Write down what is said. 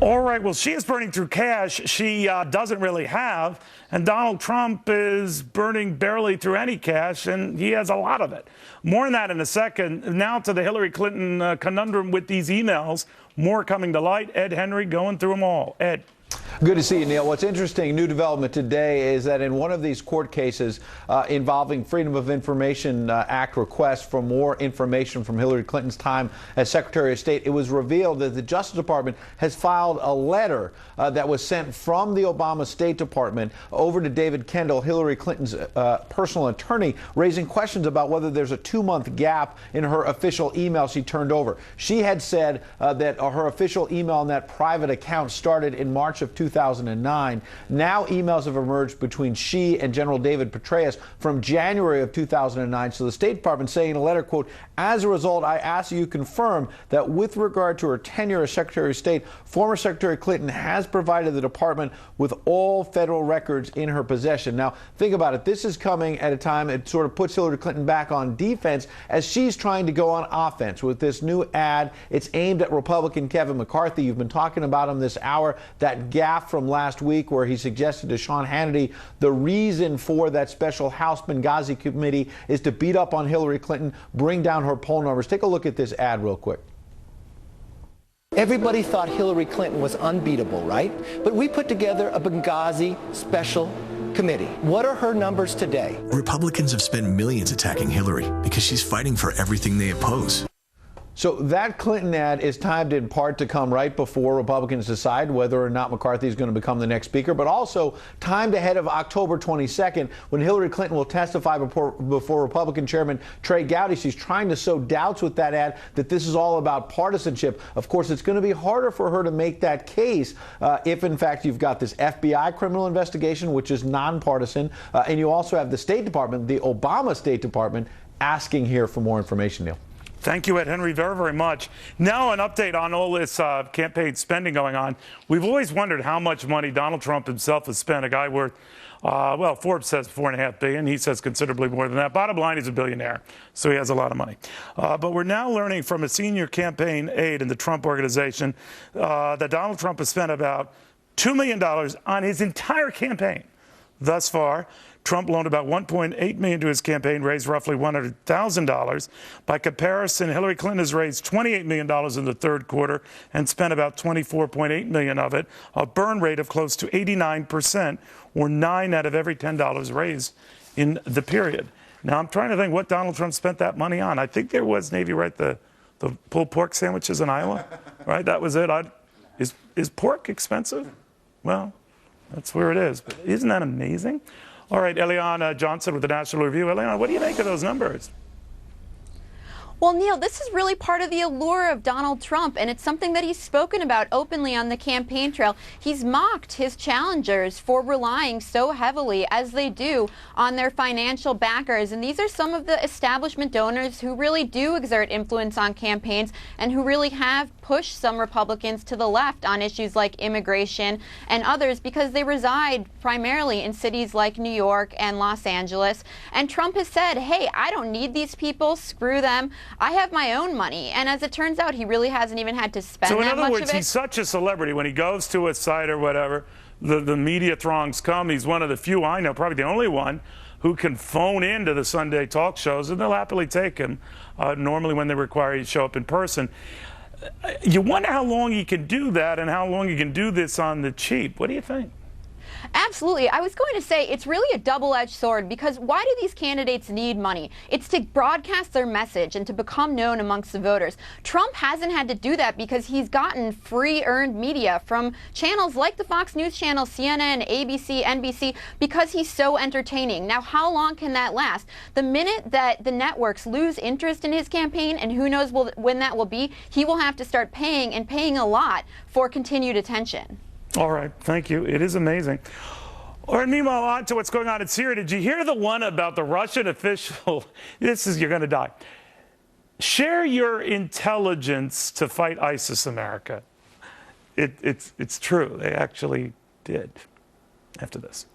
All right, well, she is burning through cash she doesn't really have, and Donald Trump is burning barely through any cash, and he has a lot of it. More on that in a second. Now to the Hillary Clinton conundrum with these emails. More coming to light. Ed Henry going through them all. Ed. Good to see you, Neil. What's interesting, new development today, is that in one of these court cases involving Freedom of Information Act requests for more information from Hillary Clinton's time as Secretary of State, it was revealed that the Justice Department has filed a letter that was sent from the Obama State Department over to David Kendall, Hillary Clinton's personal attorney, raising questions about whether there's a 2-month gap in her official email she turned over. She had said that her official email on that private account started in March of 2009. Now emails have emerged between she and General David Petraeus from January of 2009. So the State Department saying in a letter, quote, "As a result, I ask you confirm that with regard to her tenure as Secretary of State, former Secretary Clinton has provided the department with all federal records in her possession." Now, think about it. This is coming at a time it sort of puts Hillary Clinton back on defense as she's trying to go on offense with this new ad. It's aimed at Republican Kevin McCarthy. You've been talking about him this hour, that gaffe from last week where he suggested to Sean Hannity the reason for that special House Benghazi committee is to beat up on Hillary Clinton, bring down her poll numbers. Take a look at this ad real quick. Everybody thought Hillary Clinton was unbeatable, right? But we put together a Benghazi special committee. What are her numbers today? Republicans have spent millions attacking Hillary because she's fighting for everything they oppose. So that Clinton ad is timed in part to come right before Republicans decide whether or not McCarthy is going to become the next speaker, but also timed ahead of October 22nd when Hillary Clinton will testify before Republican Chairman Trey Gowdy. She's trying to sow doubts with that ad that this is all about partisanship. Of course, it's going to be harder for her to make that case if, in fact, you've got this FBI criminal investigation, which is nonpartisan, and you also have the State Department, the Obama State Department, asking here for more information, Neil. Thank you, Ed Henry, very, very much. Now an update on all this campaign spending going on. We've always wondered how much money Donald Trump himself has spent. A guy worth, well, Forbes says $4.5 billion. He says considerably more than that. Bottom line, he's a billionaire, so he has a lot of money. But we're now learning from a senior campaign aide in the Trump organization that Donald Trump has spent about $2 million on his entire campaign thus far. Trump loaned about $1.8 million to his campaign, raised roughly $100,000. By comparison, Hillary Clinton has raised $28 million in the third quarter and spent about $24.8 million of it, a burn rate of close to 89%, or 9 out of every $10 raised in the period. Now, I'm trying to think what Donald Trump spent that money on. I think there was Navy, right, the pulled pork sandwiches in Iowa, right? That was it. Is pork expensive? Well, that's where it is. But isn't that amazing? All right, Eliana Johnson with the National Review. Eliana, what do you make of those numbers? Well, Neil, this is really part of the allure of Donald Trump, and it's something that he's spoken about openly on the campaign trail. He's mocked his challengers for relying so heavily, as they do, on their financial backers. And these are some of the establishment donors who really do exert influence on campaigns and who really have pushed some Republicans to the left on issues like immigration and others because they reside primarily in cities like New York and Los Angeles. And Trump has said, hey, I don't need these people, screw them. I have my own money. And as it turns out, he really hasn't even had to spend that much of it. So in other words, he's such a celebrity. When he goes to a site or whatever, the media throngs come. He's one of the few I know, probably the only one, who can phone into the Sunday talk shows, and they'll happily take him, normally when they require you to show up in person. You wonder how long he can do that and how long he can do this on the cheap. What do you think? Absolutely. I was going to say it's really a double-edged sword because why do these candidates need money? It's to broadcast their message and to become known amongst the voters. Trump hasn't had to do that because he's gotten free earned media from channels like the Fox News channel, CNN, ABC, NBC, because he's so entertaining. Now, how long can that last? The minute that the networks lose interest in his campaign, and who knows when that will be, he will have to start paying, and paying a lot, for continued attention. All right, thank you. It is amazing. All right, meanwhile, on to what's going on in Syria. Did you hear the one about the Russian official? You're going to die. Share your intelligence to fight ISIS, America. It's true. They actually did after this.